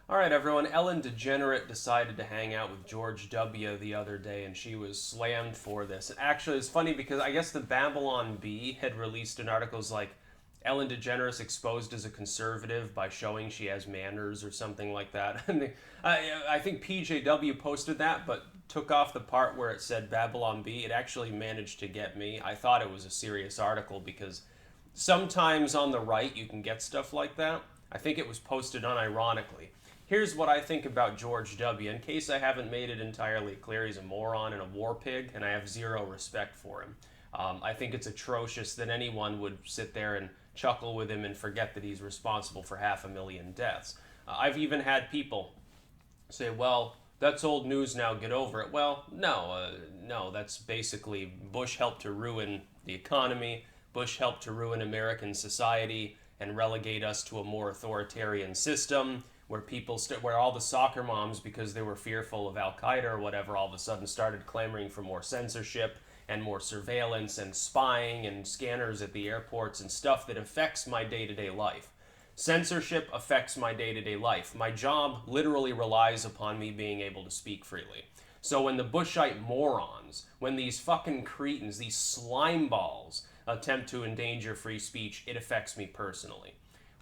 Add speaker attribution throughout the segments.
Speaker 1: All right, everyone. Ellen Degenerate decided to hang out with George W. the other day, and she was slammed for this. Actually, it's funny because I guess the Babylon Bee had released an article like Ellen DeGeneres exposed as a conservative by showing she has manners or something like that. And I think PJW posted that, but took off the part where it said Babylon Bee. It actually managed to get me. I thought it was a serious article because sometimes on the right you can get stuff like that. I think it was posted unironically. Here's what I think about George W. In case I haven't made it entirely clear, he's a moron and a war pig, and I have zero respect for him. I think it's atrocious that anyone would sit there and chuckle with him and forget that he's responsible for 500,000 deaths. I've even had people say, well, that's old news now, get over it. Well, no, that's basically Bush helped to ruin the economy, Bush helped to ruin American society and relegate us to a more authoritarian system where where all the soccer moms, because they were fearful of Al Qaeda or whatever, all of a sudden started clamoring for more censorship and more surveillance and spying and scanners at the airports and stuff that affects my day-to-day life. Censorship affects my day-to-day life. My job literally relies upon me being able to speak freely. So when the Bushite morons, when these fucking cretins, these slime balls attempt to endanger free speech, it affects me personally.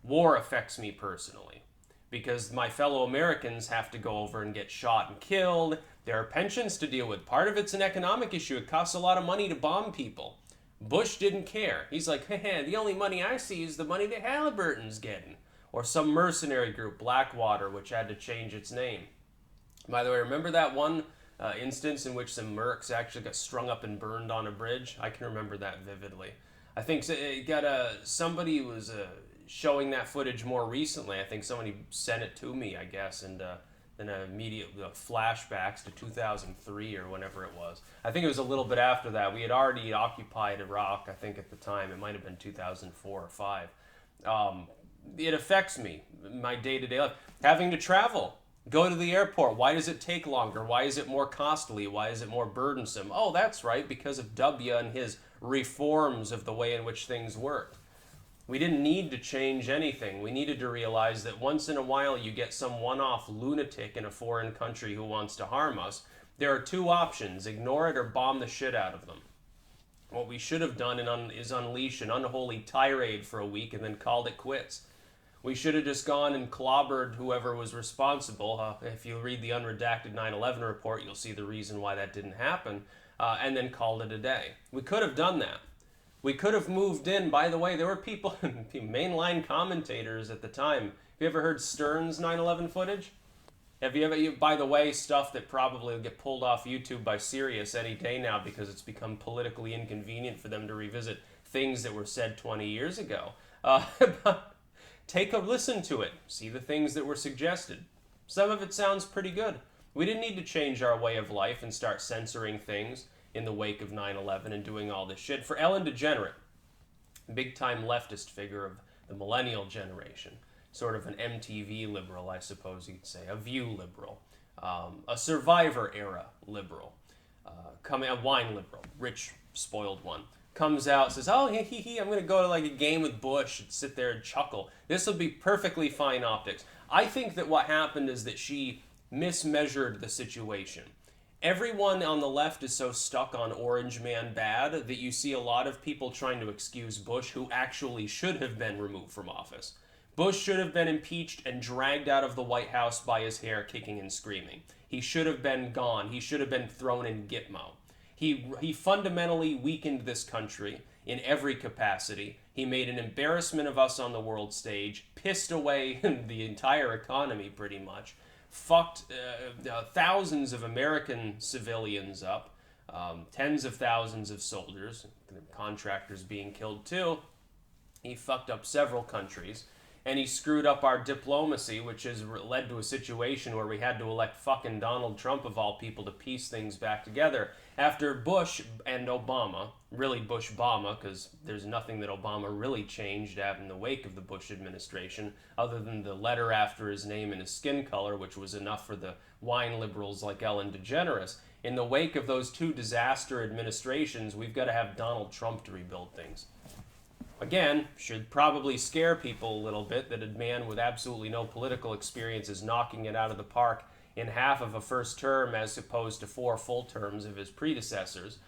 Speaker 1: War affects me personally because my fellow Americans have to go over and get shot and killed. There are pensions to deal with. Part of it's an economic issue. It costs a lot of money to bomb people. Bush didn't care. He's like, hey, the only money I see is the money that Halliburton's getting. Or some mercenary group, Blackwater, which had to change its name. By the way, remember that one instance in which some mercs actually got strung up and burned on a bridge? I can remember that vividly. I think it got somebody was showing that footage more recently. I think somebody sent it to me, I guess, and then immediate flashbacks to 2003 or whenever it was. I think it was a little bit after that. We had already occupied Iraq, I think, at the time. It might have been 2004 or 5. It affects me, my day-to-day life. Having to travel, go to the airport. Why does it take longer? Why is it more costly? Why is it more burdensome? Oh, that's right, because of W and his reforms of the way in which things work. We didn't need to change anything. We needed to realize that once in a while you get some one-off lunatic in a foreign country who wants to harm us. There are two options: ignore it or bomb the shit out of them. What we should have done is unleash an unholy tirade for a week and then called it quits. We should have just gone and clobbered whoever was responsible. If you read the unredacted 9/11 report, you'll see the reason why that didn't happen, and then called it a day. We could have done that. We could have moved in. By the way, there were people, mainline commentators at the time. Have you ever heard Stern's 9/11 footage? Have you ever, by the way, stuff that probably will get pulled off YouTube by Sirius any day now because it's become politically inconvenient for them to revisit things that were said 20 years ago. Take a listen to it. See the things that were suggested. Some of it sounds pretty good. We didn't need to change our way of life and start censoring things in the wake of 9/11 and doing all this shit. For Ellen DeGenerate, big-time leftist figure of the millennial generation, sort of an MTV liberal, I suppose you'd say, a View liberal, a Survivor-era liberal, a wine liberal, rich, spoiled one, comes out, says, oh, I'm going to go to like a game with Bush and sit there and chuckle. This will be perfectly fine optics. I think that what happened is that she mismeasured the situation. Everyone on the left is so stuck on Orange Man bad that you see a lot of people trying to excuse Bush who actually should have been removed from office. Bush should have been impeached and dragged out of the White House by his hair, kicking and screaming. He should have been gone. He should have been thrown in Gitmo. He fundamentally weakened this country in every capacity. He made an embarrassment of us on the world stage, pissed away the entire economy pretty much, fucked thousands of American civilians up, tens of thousands of soldiers, contractors being killed too. He fucked up several countries, and he screwed up our diplomacy, which has led to a situation where we had to elect fucking Donald Trump, of all people, to piece things back together. After Bush and Obama, really Bush-Obama, because there's nothing that Obama really changed in the wake of the Bush administration, other than the letter after his name and his skin color, which was enough for the wine liberals like Ellen DeGeneres. In the wake of those two disaster administrations, we've got to have Donald Trump to rebuild things. Again, should probably scare people a little bit that a man with absolutely no political experience is knocking it out of the park in half of a first term as opposed to 4 full terms of his predecessors.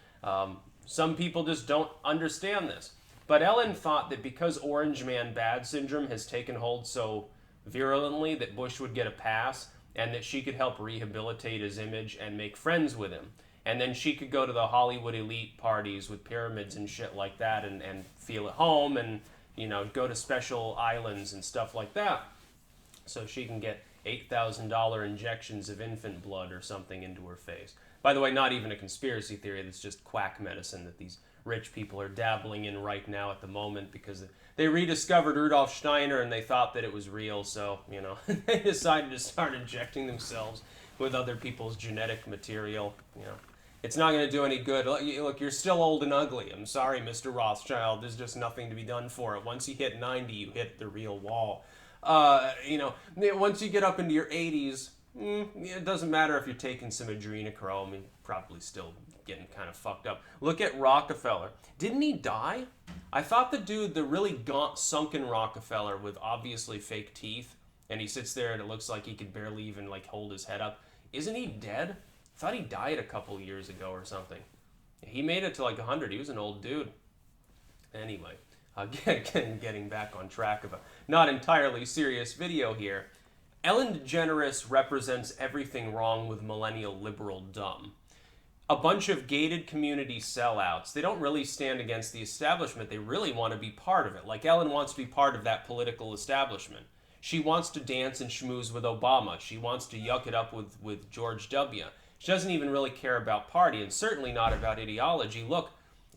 Speaker 1: Some people just don't understand this. But Ellen thought that because Orange Man Bad syndrome has taken hold so virulently that Bush would get a pass and that she could help rehabilitate his image and make friends with him. And then she could go to the Hollywood elite parties with pyramids and shit like that and feel at home and, go to special islands and stuff like that. So she can get $8,000 injections of infant blood or something into her face. By the way, not even a conspiracy theory, that's just quack medicine that these rich people are dabbling in right now at the moment because they rediscovered Rudolf Steiner and they thought that it was real, so, they decided to start injecting themselves with other people's genetic material, It's not going to do any good. Look, you're still old and ugly. I'm sorry, Mr. Rothschild. There's just nothing to be done for it. Once you hit 90, you hit the real wall. Once you get up into your 80s, it doesn't matter if you're taking some adrenochrome. You're probably still getting kind of fucked up. Look at Rockefeller. Didn't he die? I thought the really gaunt, sunken Rockefeller with obviously fake teeth, and he sits there and it looks like he could barely even hold his head up. Isn't he dead? I thought he died a couple years ago or something. He made it to 100. He was an old dude. Anyway, getting back on track of a not entirely serious video here. Ellen DeGeneres represents everything wrong with millennial liberal dumb. A bunch of gated community sellouts. They don't really stand against the establishment. They really want to be part of it. Like Ellen wants to be part of that political establishment. She wants to dance and schmooze with Obama. She wants to yuck it up with George W. She doesn't even really care about party, and certainly not about ideology. Look,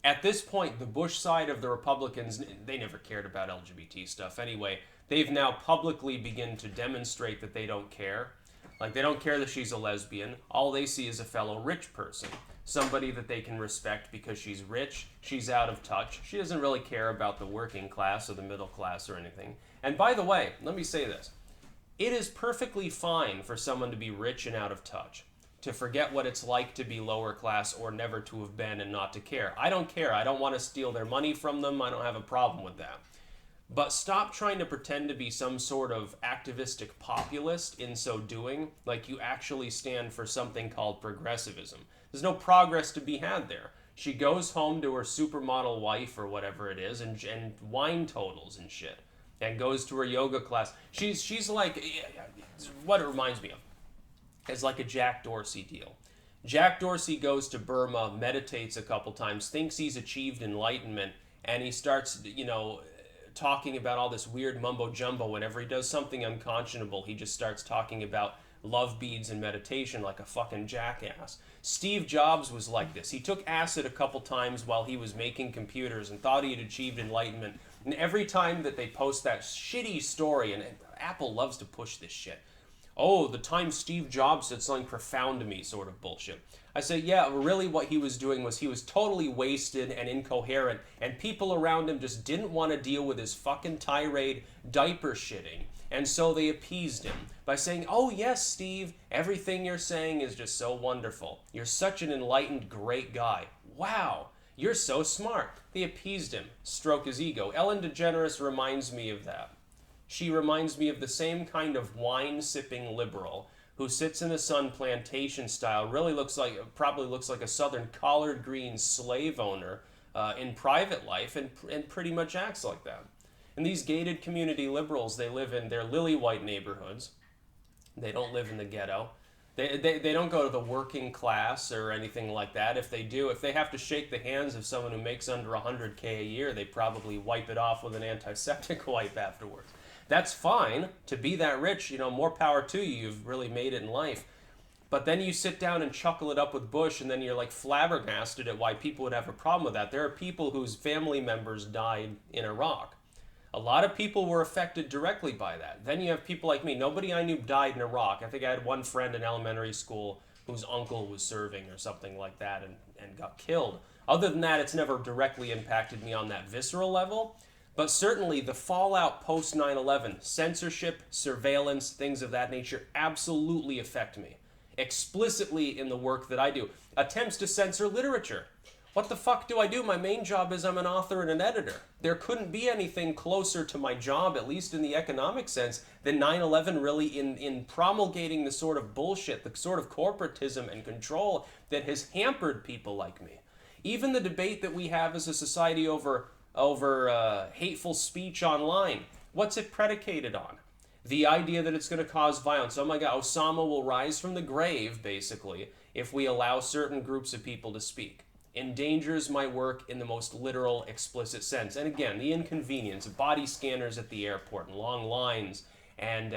Speaker 1: at this point, the Bush side of the Republicans, they never cared about LGBT stuff anyway. They've now publicly begun to demonstrate that they don't care. They don't care that she's a lesbian. All they see is a fellow rich person. Somebody that they can respect because she's rich, she's out of touch. She doesn't really care about the working class or the middle class or anything. And by the way, let me say this. It is perfectly fine for someone to be rich and out of touch, to forget what it's like to be lower class or never to have been and not to care. I don't care. I don't want to steal their money from them. I don't have a problem with that. But stop trying to pretend to be some sort of activistic populist in so doing, like you actually stand for something called progressivism. There's no progress to be had there. She goes home to her supermodel wife or whatever it is and wine totals and shit, and goes to her yoga class. She's like, what it reminds me of is like a Jack Dorsey deal. Jack Dorsey goes to Burma, meditates a couple times, thinks he's achieved enlightenment, and he starts, talking about all this weird mumbo jumbo. Whenever he does something unconscionable, he just starts talking about love beads and meditation like a fucking jackass. Steve Jobs was like this. He took acid a couple times while he was making computers and thought he had achieved enlightenment. And every time that they post that shitty story, and Apple loves to push this shit, oh, the time Steve Jobs said something profound to me sort of bullshit. I say, yeah, really what he was doing was he was totally wasted and incoherent, and people around him just didn't want to deal with his fucking tirade diaper shitting. And so they appeased him by saying, oh yes, Steve, everything you're saying is just so wonderful. You're such an enlightened, great guy. Wow, you're so smart. They appeased him, stroke his ego. Ellen DeGeneres reminds me of that. She reminds me of the same kind of wine-sipping liberal who sits in the sun plantation style, probably looks like a southern collard green slave owner in private life and pretty much acts like that. And these gated community liberals, they live in their lily white neighborhoods. They don't live in the ghetto. They don't go to the working class or anything like that. If they do, if they have to shake the hands of someone who makes under $100K a year, they probably wipe it off with an antiseptic wipe afterwards. That's fine. To be that rich, more power to you. You've really made it in life. But then you sit down and chuckle it up with Bush, and then you're flabbergasted at why people would have a problem with that. There are people whose family members died in Iraq. A lot of people were affected directly by that. Then you have people like me. Nobody I knew died in Iraq. I think I had one friend in elementary school whose uncle was serving or something like that and got killed. Other than that, it's never directly impacted me on that visceral level. But certainly the fallout post 9/11, censorship, surveillance, things of that nature absolutely affect me. Explicitly in the work that I do. Attempts to censor literature. What the fuck do I do? My main job is I'm an author and an editor. There couldn't be anything closer to my job, at least in the economic sense, than 9/11 really in promulgating the sort of bullshit, the sort of corporatism and control that has hampered people like me. Even the debate that we have as a society over hateful speech online, what's it predicated on? The idea that it's going to cause violence. Oh my God, Osama will rise from the grave, basically, if we allow certain groups of people to speak. Endangers my work in the most literal, explicit sense. And again, the inconvenience of body scanners at the airport and long lines and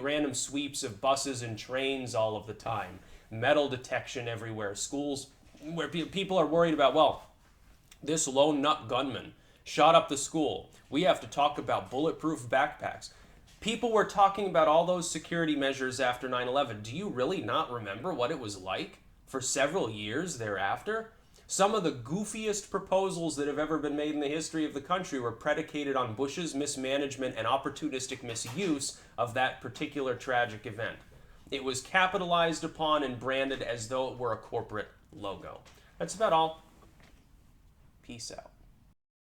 Speaker 1: random sweeps of buses and trains all of the time. Metal detection everywhere. Schools where people are worried about, well, this lone nut gunman shot up the school. We have to talk about bulletproof backpacks. People were talking about all those security measures after 9/11. Do you really not remember what it was like for several years thereafter? Some of the goofiest proposals that have ever been made in the history of the country were predicated on Bush's mismanagement and opportunistic misuse of that particular tragic event. It was capitalized upon and branded as though it were a corporate logo. That's about all. Peace out.